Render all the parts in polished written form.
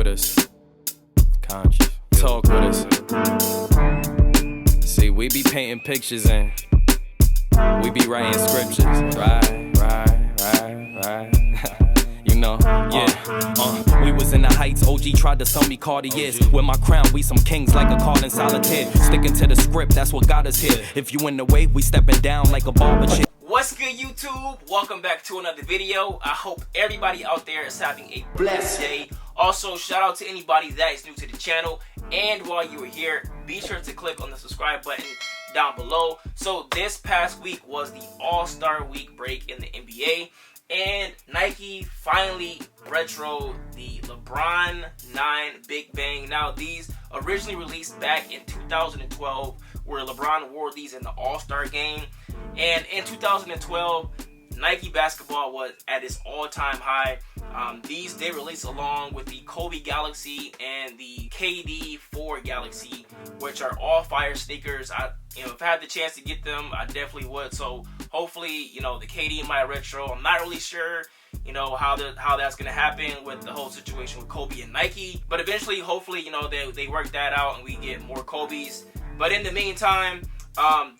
with us. Conscious. Talk with us. See, we be painting pictures and we be writing scriptures. Right. You know, yeah. We was in the heights, OG tried to sell me Cartiers. With my crown, we some kings like a card in solitaire. Sticking to the script, that's what got us here. If you in the way, we stepping down like a barber chair. What's good, YouTube? Welcome back to another video. I hope everybody out there is having a blessed day. Also, shout out to anybody that is new to the channel. And while you are here, be sure to click on the subscribe button down below. So this past week was the All-Star Week break in the NBA. And Nike finally retroed the LeBron 9 Big Bang. Now, these originally released back in 2012, where LeBron wore these in the All-Star game. And in 2012, Nike basketball was at its all-time high. These they released along with the Kobe Galaxy and the KD 4 Galaxy, which are all fire sneakers. If I had the chance to get them, I definitely would. So hopefully, the KD might retro. I'm not really sure, how that's gonna happen with the whole situation with Kobe and Nike. But eventually, hopefully, they work that out and we get more Kobe's. But in the meantime,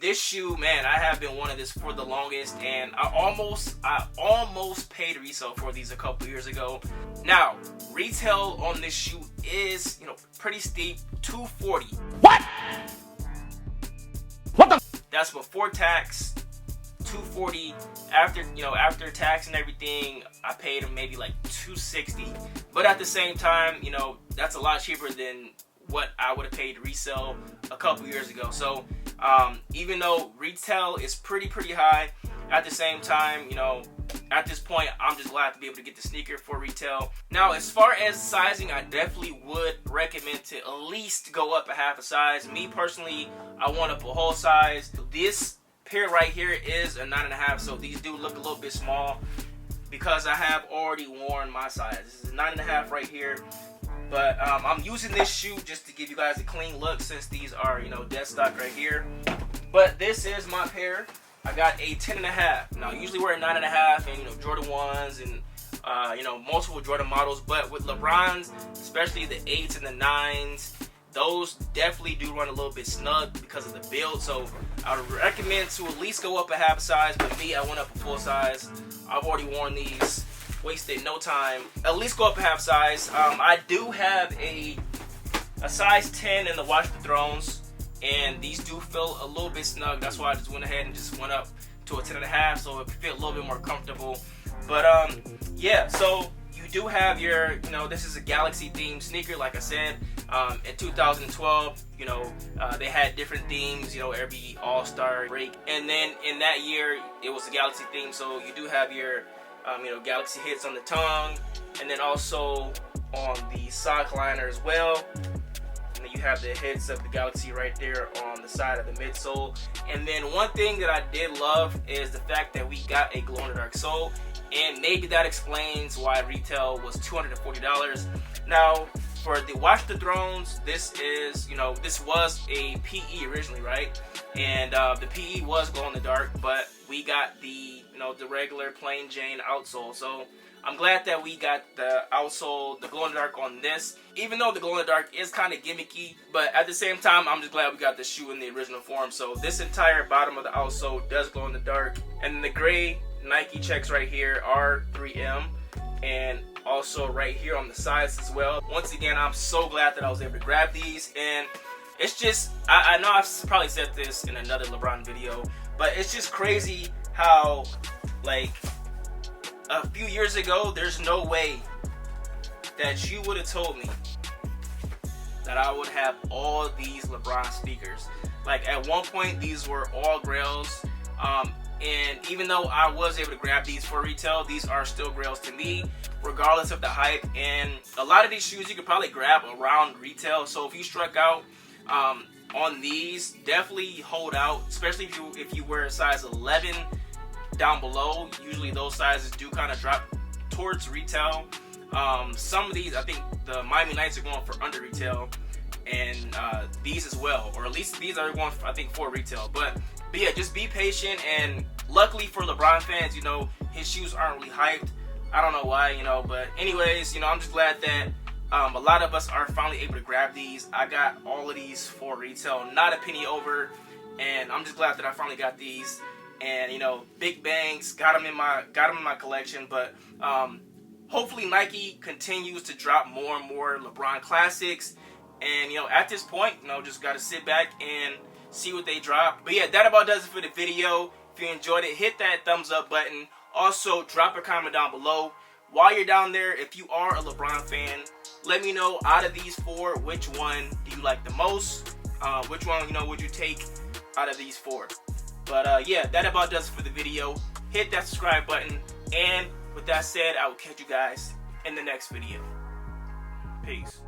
this shoe, man, I have been wanting this for the longest, and I almost paid resale for these a couple years ago. Now, retail on this shoe is, pretty steep, $240. What? What the? That's before tax, $240. After tax and everything, I paid them maybe like $260. But at the same time, that's a lot cheaper than what I would have paid resale a couple years ago. So even though retail is pretty high, at the same time, at this point, I'm just glad to be able to get the sneaker for retail. Now, as far as sizing, I definitely would recommend to at least go up a half a size. Me personally, I want up a whole size. This pair right here is a 9.5, so these do look a little bit small because I have already worn my size. This is a 9.5 right here. But I'm using this shoe just to give you guys a clean look, since these are, dead stock right here. But this is my pair. I got a 10.5. Now, I usually wear a 9.5 and, Jordan 1s and, multiple Jordan models. But with LeBron's, especially the 8s and the 9s, those definitely do run a little bit snug because of the build. So I would recommend to at least go up a half size. But me, I went up a full size. I've already worn these. Wasted no time. At least go up a half size. I do have a size 10 in the Watch the Thrones, and these do feel a little bit snug. That's why I just went ahead and just went up to a 10.5, so it feel a little bit more comfortable. But yeah, so you do have your, this is a Galaxy themed sneaker, like I said. In 2012, they had different themes, every All-Star break, and then in that year it was a Galaxy theme. So you do have your Galaxy hits on the tongue, and then also on the sock liner as well. And then you have the hits of the Galaxy right there on the side of the midsole. And then one thing that I did love is the fact that we got a glow-in-the-dark sole, and maybe that explains why retail was $240. Now, for the Watch the Thrones, this is, this was a PE originally, right? And the PE was glow-in-the-dark, but we got the the regular plain Jane outsole. So I'm glad that we got the outsole, the glow-in-the-dark on this, even though the glow-in-the-dark is kind of gimmicky. But at the same time, I'm just glad we got the shoe in the original form. So this entire bottom of the outsole does glow in the dark, and the gray Nike checks right here are 3M, and also right here on the sides as well. Once again, I'm so glad that I was able to grab these. And it's just, I know I've probably said this in another LeBron video, but it's just crazy how, like, a few years ago, there's no way that you would have told me that I would have all these LeBron sneakers. Like, at one point, these were all Grails. And even though I was able to grab these for retail, these are still Grails to me, regardless of the hype. And a lot of these shoes you could probably grab around retail. So if you struck out on these, definitely hold out, especially if you wear a size 11 down below. Usually those sizes do kind of drop towards retail. Some of these, I think the Miami Nights are going for under retail, and these as well, or at least these are going for, I think, for retail. But yeah, just be patient. And luckily for LeBron fans, his shoes aren't really hyped. I don't know why, but anyways, I'm just glad that A lot of us are finally able to grab these. I got all of these for retail, not a penny over, and I'm just glad that I finally got these. And you know, big bangs, got them in my collection. But hopefully Nike continues to drop more and more LeBron classics. And you know, at this point, you know, just gotta sit back and see what they drop. But yeah, that about does it for the video. If you enjoyed it, hit that thumbs up button. Also, drop a comment down below. While you're down there, if you are a LeBron fan, let me know out of these four, which one do you like the most? Which one, you know, would you take out of these four? But yeah, that about does it for the video. Hit that subscribe button. And with that said, I will catch you guys in the next video. Peace.